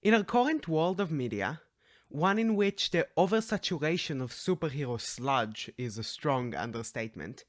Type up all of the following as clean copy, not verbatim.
In our current world of media, one in which the oversaturation of superhero sludge is a strong understatement,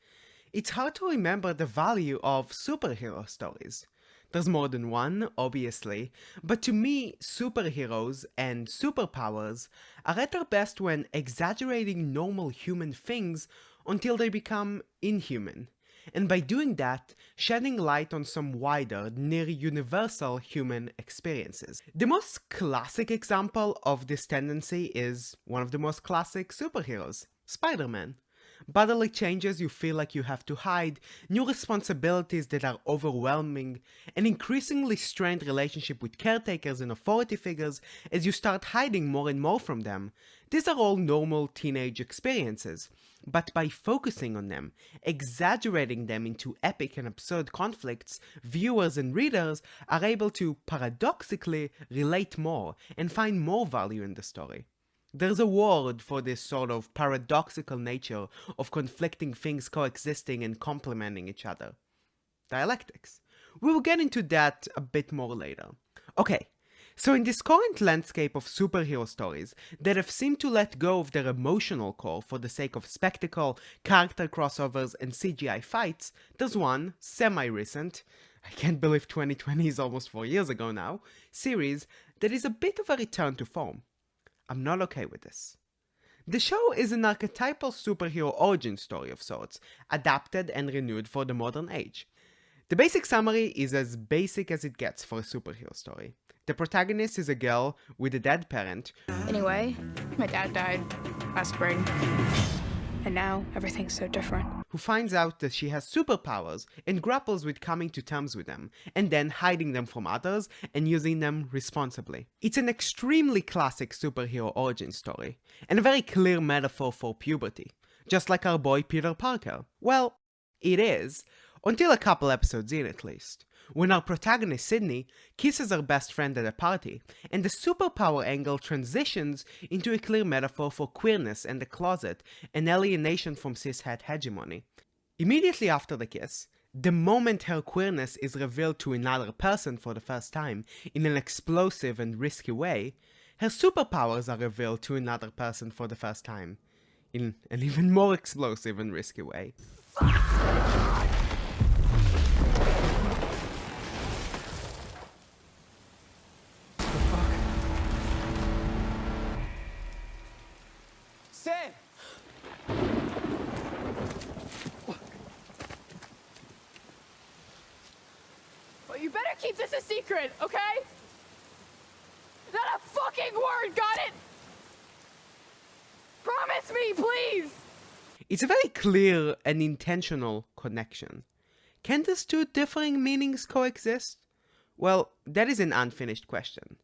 it's hard to remember the value of superhero stories. There's more than one, obviously, but to me, superheroes and superpowers are at their best when exaggerating normal human things until they become inhuman, and by doing that, shedding light on some wider, near universal human experiences. The most classic example of this tendency is one of the most classic superheroes, Spider-Man. Bodily changes you feel like you have to hide, new responsibilities that are overwhelming, an increasingly strained relationship with caretakers and authority figures as you start hiding more and more from them. These are all normal teenage experiences, but by focusing on them, exaggerating them into epic and absurd conflicts, viewers and readers are able to paradoxically relate more and find more value in the story. There's a word for this sort of paradoxical nature of conflicting things coexisting and complementing each other. Dialectics. We will get into that a bit more later. Okay, so in this current landscape of superhero stories that have seemed to let go of their emotional core for the sake of spectacle, character crossovers, and CGI fights, there's one, semi-recent, I can't believe 2020 is almost 4 years ago now, series that is a bit of a return to form. I'm not okay with this. The show is an archetypal superhero origin story of sorts, adapted and renewed for the modern age. The basic summary is as basic as it gets for a superhero story. The protagonist is a girl with a dead parent. Anyway, my dad died last spring. And now everything's so different. Who finds out that she has superpowers and grapples with coming to terms with them, and then hiding them from others and using them responsibly. It's an extremely classic superhero origin story, and a very clear metaphor for puberty, just like our boy Peter Parker. Well, it is, until a couple episodes in at least, when our protagonist Sydney kisses her best friend at a party, and the superpower angle transitions into a clear metaphor for queerness and the closet and alienation from cishet hegemony. Immediately after the kiss, the moment her queerness is revealed to another person for the first time in an explosive and risky way, her superpowers are revealed to another person for the first time in an even more explosive and risky way. Sam! Well, you better keep this a secret, okay? Not a fucking word, got it? Promise me, please! It's a very clear and intentional connection. Can these two differing meanings coexist? Well, that is an unfinished question.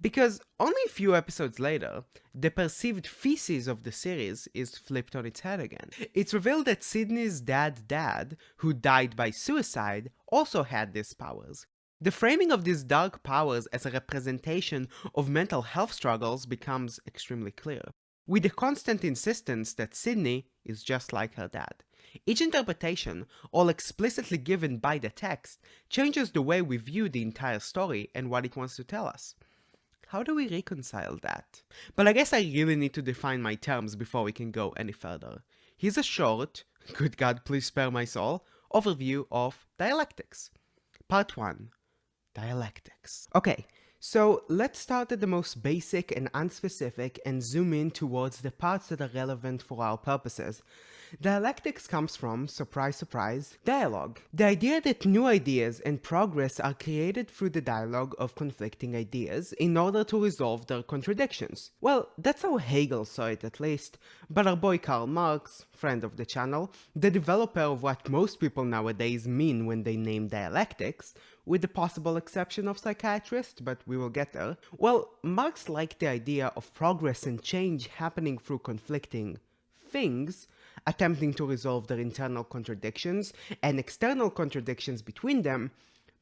Because only a few episodes later, the perceived thesis of the series is flipped on its head again. It's revealed that Sydney's dad, who died by suicide, also had these powers. The framing of these dark powers as a representation of mental health struggles becomes extremely clear, with the constant insistence that Sydney is just like her dad. Each interpretation, all explicitly given by the text, changes the way we view the entire story and what it wants to tell us. How do we reconcile that? But I guess I really need to define my terms before we can go any further. Here's a short, good God please spare my soul, overview of dialectics. Part 1. Dialectics. Okay, so let's start at the most basic and unspecific and zoom in towards the parts that are relevant for our purposes. Dialectics comes from, surprise surprise, dialogue. The idea that new ideas and progress are created through the dialogue of conflicting ideas in order to resolve their contradictions. Well, that's how Hegel saw it at least, but our boy Karl Marx, friend of the channel, the developer of what most people nowadays mean when they name dialectics, with the possible exception of psychiatrists, but we will get there, well, Marx liked the idea of progress and change happening through conflicting things, attempting to resolve their internal contradictions and external contradictions between them,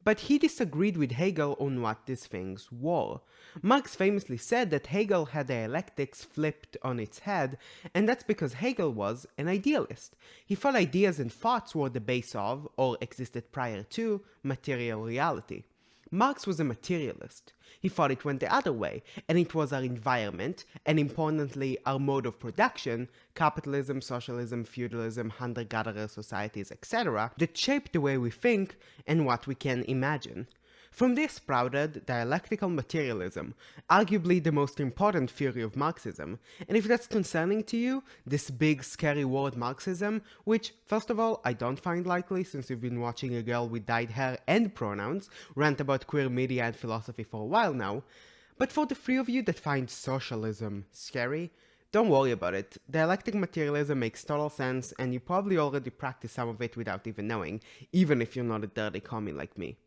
but he disagreed with Hegel on what these things were. Marx famously said that Hegel had dialectics flipped on its head, and that's because Hegel was an idealist. He thought ideas and thoughts were the base of, or existed prior to, material reality. Marx was a materialist. He thought it went the other way, and it was our environment, and importantly our mode of production, capitalism, socialism, feudalism, hunter-gatherer societies, etc., that shaped the way we think and what we can imagine. From this sprouted dialectical materialism, arguably the most important theory of Marxism, and if that's concerning to you, this big scary word Marxism, which, first of all, I don't find likely since you've been watching a girl with dyed hair and pronouns rant about queer media and philosophy for a while now, but for the few of you that find socialism scary, don't worry about it. Dialectic materialism makes total sense, and you probably already practice some of it without even knowing, even if you're not a dirty commie like me.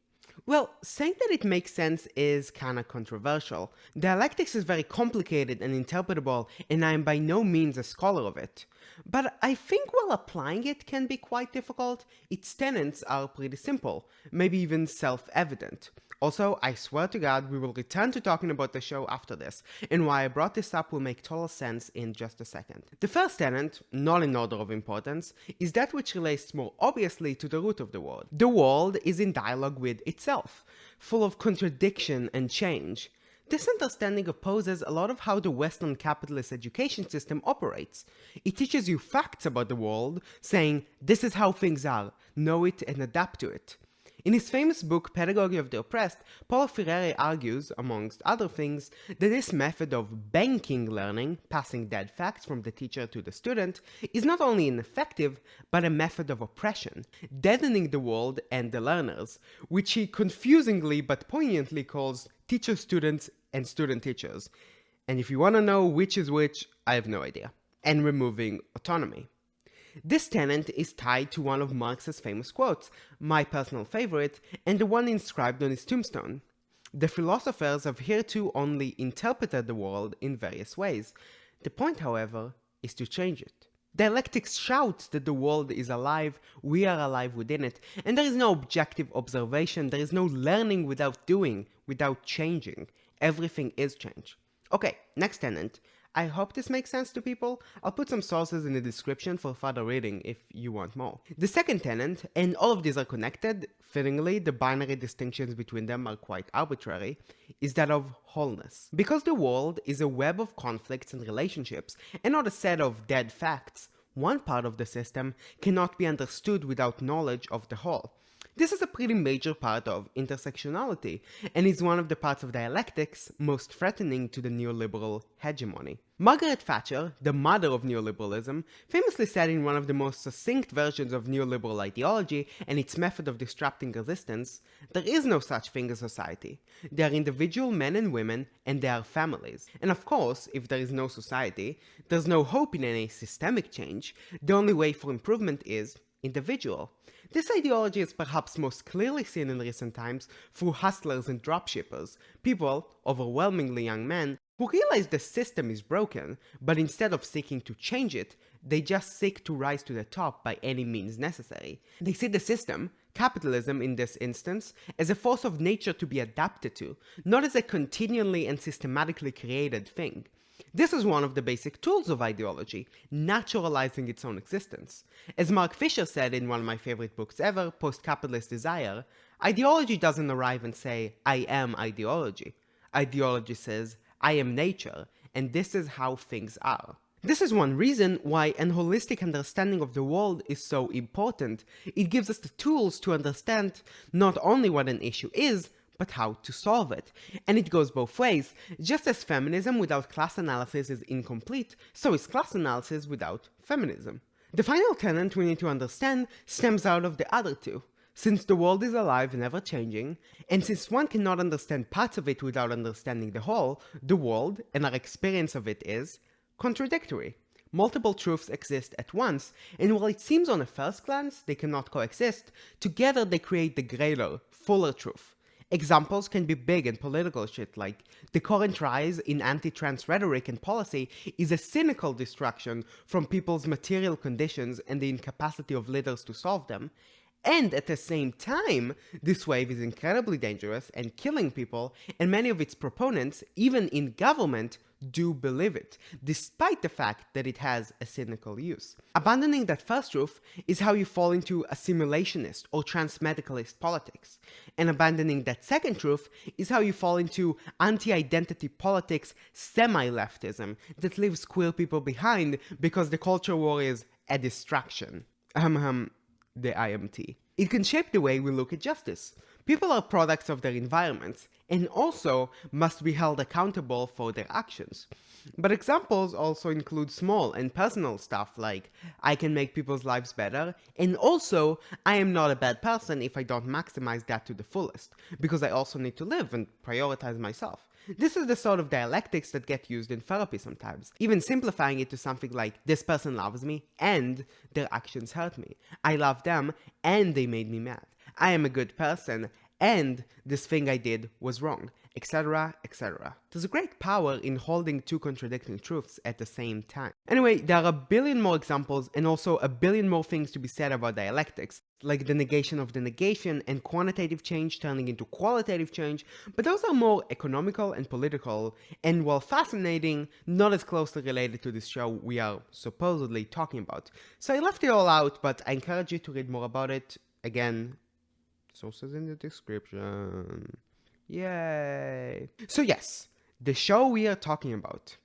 Well, saying that it makes sense is kinda controversial. Dialectics is very complicated and interpretable, and I am by no means a scholar of it. But I think while applying it can be quite difficult, its tenets are pretty simple, maybe even self-evident. Also, I swear to God, we will return to talking about the show after this, and why I brought this up will make total sense in just a second. The first tenet, not in order of importance, is that which relates more obviously to the root of the world. The world is in dialogue with itself, full of contradiction and change. This understanding opposes a lot of how the Western capitalist education system operates. It teaches you facts about the world, saying, this is how things are, know it and adapt to it. In his famous book Pedagogy of the Oppressed, Paulo Freire argues, amongst other things, that this method of banking learning, passing dead facts from the teacher to the student, is not only ineffective, but a method of oppression, deadening the world and the learners, which he confusingly but poignantly calls teacher-students and student-teachers. And if you want to know which is which, I have no idea. And removing autonomy. This tenet is tied to one of Marx's famous quotes, my personal favorite, and the one inscribed on his tombstone. The philosophers have hereto only interpreted the world in various ways. The point, however, is to change it. Dialectics shouts that the world is alive, we are alive within it, and there is no objective observation, there is no learning without doing, without changing. Everything is change. Okay, next tenet. I hope this makes sense to people. I'll put some sources in the description for further reading if you want more. The second tenet, and all of these are connected, fittingly the binary distinctions between them are quite arbitrary, is that of wholeness. Because the world is a web of conflicts and relationships, and not a set of dead facts, one part of the system cannot be understood without knowledge of the whole. This is a pretty major part of intersectionality, and is one of the parts of dialectics most threatening to the neoliberal hegemony. Margaret Thatcher, the mother of neoliberalism, famously said in one of the most succinct versions of neoliberal ideology and its method of disrupting resistance, there is no such thing as society. They are individual men and women, and they are families. And of course, if there is no society, there's no hope in any systemic change. The only way for improvement is individual. This ideology is perhaps most clearly seen in recent times through hustlers and dropshippers, people, overwhelmingly young men, who realize the system is broken, but instead of seeking to change it, they just seek to rise to the top by any means necessary. They see the system, capitalism in this instance, as a force of nature to be adapted to, not as a continually and systematically created thing. This is one of the basic tools of ideology, naturalizing its own existence. As Mark Fisher said in one of my favorite books ever, Post-Capitalist Desire, ideology doesn't arrive and say, I am ideology. Ideology says, I am nature, and this is how things are. This is one reason why an holistic understanding of the world is so important. It gives us the tools to understand not only what an issue is, but how to solve it. And it goes both ways. Just as feminism without class analysis is incomplete, so is class analysis without feminism. The final tenet we need to understand stems out of the other two. Since the world is alive and ever-changing, and since one cannot understand parts of it without understanding the whole, the world, and our experience of it is, contradictory. Multiple truths exist at once, and while it seems on a first glance they cannot coexist, together they create the greater, fuller truth. Examples can be big and political shit like the current rise in anti-trans rhetoric and policy is a cynical distraction from people's material conditions and the incapacity of leaders to solve them, and at the same time, this wave is incredibly dangerous and killing people, and many of its proponents, even in government, do believe it, despite the fact that it has a cynical use. Abandoning that first truth is how you fall into assimilationist or transmedicalist politics, and abandoning that second truth is how you fall into anti-identity politics semi-leftism that leaves queer people behind because the culture war is a distraction. The IMT. It can shape the way we look at justice. People are products of their environments, and also must be held accountable for their actions. But examples also include small and personal stuff like, I can make people's lives better, and also, I am not a bad person if I don't maximize that to the fullest, because I also need to live and prioritize myself. This is the sort of dialectics that get used in therapy sometimes, even simplifying it to something like, this person loves me, and their actions hurt me. I love them, and they made me mad. I am a good person, and this thing I did was wrong, etc., etc. There's a great power in holding two contradicting truths at the same time. Anyway, there are a billion more examples and also a billion more things to be said about dialectics, like the negation of the negation and quantitative change turning into qualitative change, but those are more economical and political, and while fascinating, not as closely related to this show we are supposedly talking about. So I left it all out, but I encourage you to read more about it. Again, sources in the description. Yay! So yes, the show we are talking about.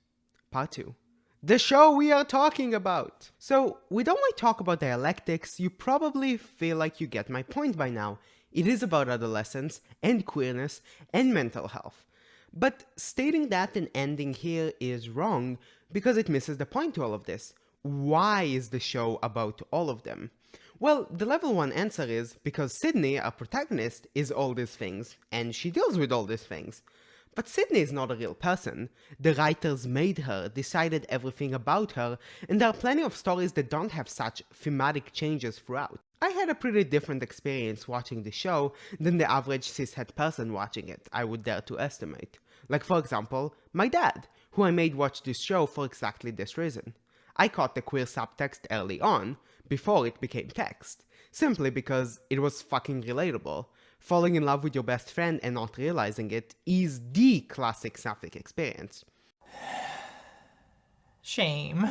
Part 2. The show we are talking about! So, with all my talk about dialectics, you probably feel like you get my point by now. It is about adolescence, and queerness, and mental health. But stating that and ending here is wrong, because it misses the point to all of this. Why is the show about all of them? Well, the level 1 answer is because Sydney, our protagonist, is all these things, and she deals with all these things. But Sydney is not a real person. The writers made her, decided everything about her, and there are plenty of stories that don't have such thematic changes throughout. I had a pretty different experience watching the show than the average cishet person watching it, I would dare to estimate. Like for example, my dad, who I made watch this show for exactly this reason. I caught the queer subtext early on, before it became text, simply because it was fucking relatable. Falling in love with your best friend and not realizing it is the classic sapphic experience. Shame.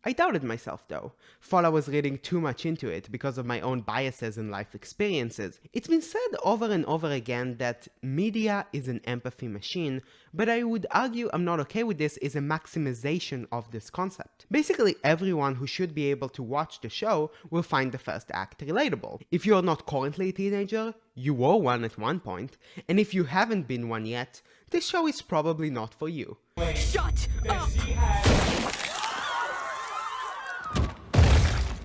I doubted myself though, thought I was reading too much into it because of my own biases and life experiences. It's been said over and over again that media is an empathy machine, but I would argue I'm not okay with this is a maximization of this concept. Basically everyone who should be able to watch the show will find the first act relatable. If you're not currently a teenager, you were one at one point, and if you haven't been one yet, this show is probably not for you. Shut up!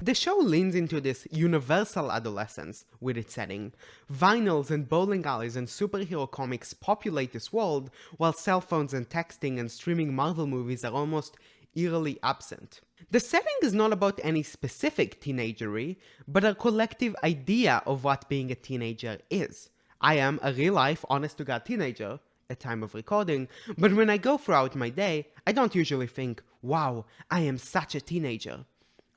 The show leans into this universal adolescence with its setting. Vinyls and bowling alleys and superhero comics populate this world, while cell phones and texting and streaming Marvel movies are almost eerily absent. The setting is not about any specific teenagery, but a collective idea of what being a teenager is. I am a real-life, honest-to-God teenager, at time of recording, but when I go throughout my day, I don't usually think, wow, I am such a teenager.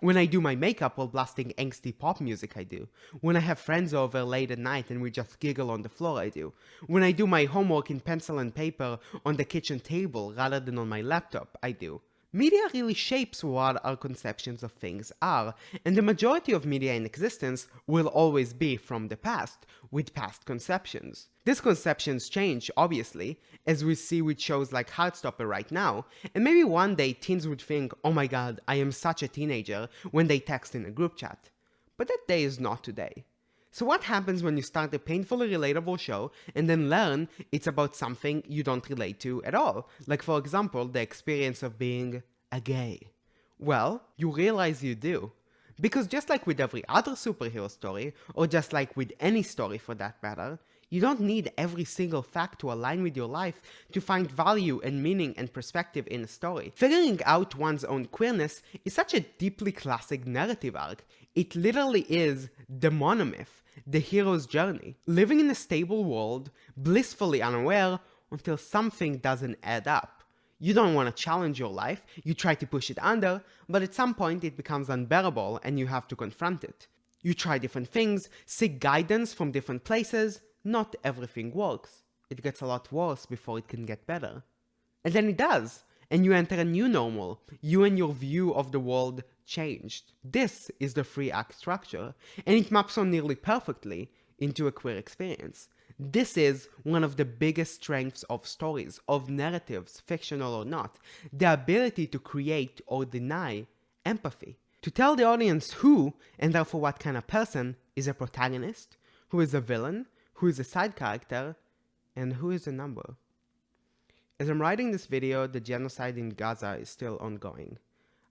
When I do my makeup while blasting angsty pop music, I do. When I have friends over late at night and we just giggle on the floor, I do. When I do my homework in pencil and paper on the kitchen table rather than on my laptop, I do. Media really shapes what our conceptions of things are, and the majority of media in existence will always be from the past, with past conceptions. These conceptions change, obviously, as we see with shows like Heartstopper right now, and maybe one day teens would think, oh my god, I am such a teenager, when they text in a group chat. But that day is not today. So what happens when you start a painfully relatable show and then learn it's about something you don't relate to at all? Like for example, the experience of being a gay. Well, you realize you do. Because just like with every other superhero story, or just like with any story for that matter, you don't need every single fact to align with your life to find value and meaning and perspective in a story. Figuring out one's own queerness is such a deeply classic narrative arc. It literally is the monomyth, the hero's journey. Living in a stable world, blissfully unaware until something doesn't add up. You don't want to challenge your life, you try to push it under, but at some point it becomes unbearable and you have to confront it. You try different things, seek guidance from different places, not everything works. It gets a lot worse before it can get better. And then it does. And you enter a new normal. You and your view of the world changed. This is the free act structure. And it maps on nearly perfectly into a queer experience. This is one of the biggest strengths of stories, of narratives, fictional or not. The ability to create or deny empathy. To tell the audience who, and therefore what kind of person, is a protagonist, who is a villain, who is a side character, and who is a number. As I'm writing this video, the genocide in Gaza is still ongoing.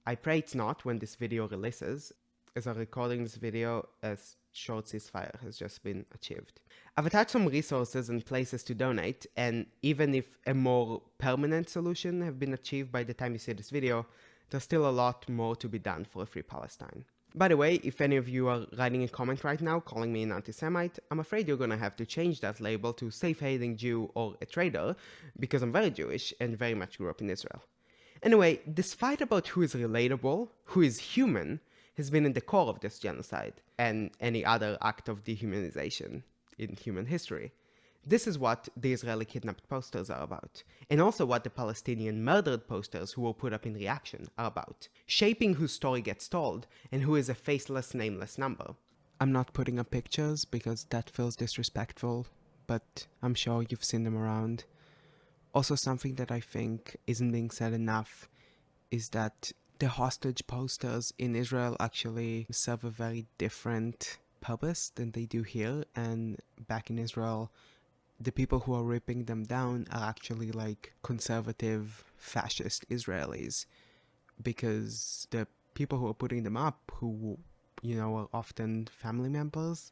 I pray it's not when this video releases. As I'm recording this video, a short ceasefire has just been achieved. I've attached some resources and places to donate, and even if a more permanent solution have been achieved by the time you see this video, there's still a lot more to be done for a free Palestine. By the way, if any of you are writing a comment right now calling me an anti-Semite, I'm afraid you're gonna have to change that label to safe-hating Jew or a traitor, because I'm very Jewish and very much grew up in Israel. Anyway, this fight about who is relatable, who is human, has been in the core of this genocide, and any other act of dehumanization in human history. This is what the Israeli kidnapped posters are about, and also what the Palestinian murdered posters who were put up in reaction are about, shaping whose story gets told, and who is a faceless, nameless number. I'm not putting up pictures because that feels disrespectful, but I'm sure you've seen them around. Also, something that I think isn't being said enough is that the hostage posters in Israel actually serve a very different purpose than they do here, and back in Israel, the people who are ripping them down are actually like conservative, fascist Israelis, because the people who are putting them up, who, you know, are often family members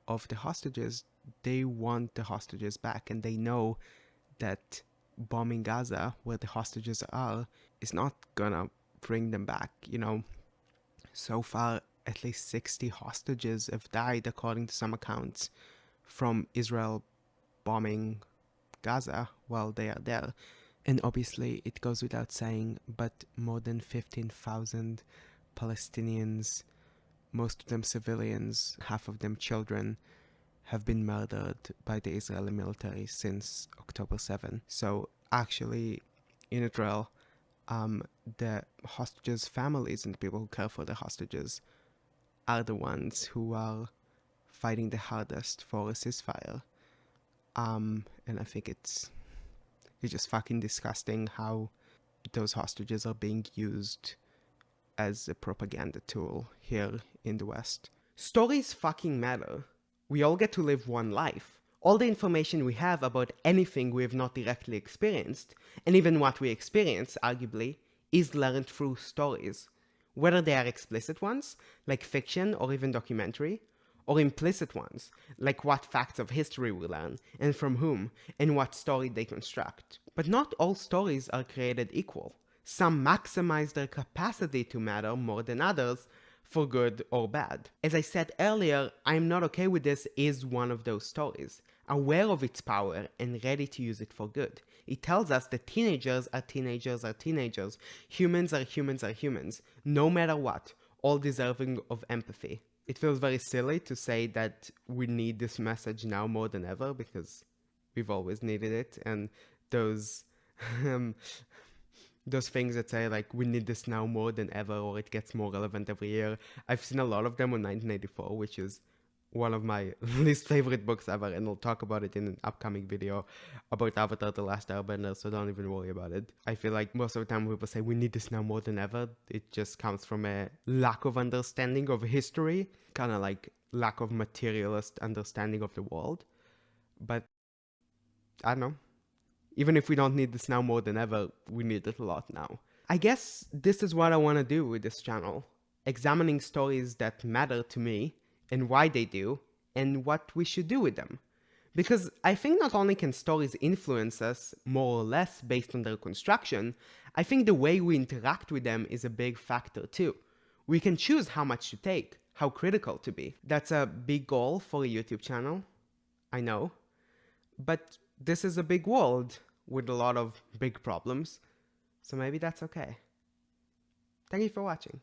of the hostages, they want the hostages back, and they know that bombing Gaza, where the hostages are, is not gonna bring them back. You know, so far at least 60 hostages have died, according to some accounts, from Israel bombing Gaza while they are there. And obviously it goes without saying, but more than 15,000 Palestinians, most of them civilians, half of them children, have been murdered by the Israeli military since October 7. So actually in Israel, the hostages' families and the people who care for the hostages are the ones who are fighting the hardest for a ceasefire. And I think it's just fucking disgusting how those hostages are being used as a propaganda tool here in the West. Stories fucking matter. We all get to live one life. All the information we have about anything we have not directly experienced, and even what we experience, arguably, is learned through stories. Whether they are explicit ones, like fiction or even documentary, or implicit ones, like what facts of history we learn, and from whom, and what story they construct. But not all stories are created equal. Some maximize their capacity to matter more than others, for good or bad. As I said earlier, I'm Not Okay With This is one of those stories, aware of its power and ready to use it for good. It tells us that teenagers are teenagers are teenagers, humans are humans are humans, no matter what, all deserving of empathy. It feels very silly to say that we need this message now more than ever, because we've always needed it, and those things that say like we need this now more than ever, or it gets more relevant every year. I've seen a lot of them on 1984, which is one of my least favorite books ever, and I'll talk about it in an upcoming video about Avatar: The Last Airbender, so don't even worry about it. I feel like most of the time when people say we need this now more than ever, it just comes from a lack of understanding of history, kind of like lack of materialist understanding of the world. But I don't know. Even if we don't need this now more than ever, we need it a lot now. I guess this is what I want to do with this channel. Examining stories that matter to me, and why they do, and what we should do with them. Because I think not only can stories influence us more or less based on their construction, I think the way we interact with them is a big factor too. We can choose how much to take, how critical to be. That's a big goal for a YouTube channel, I know. But this is a big world with a lot of big problems, so maybe that's okay. Thank you for watching.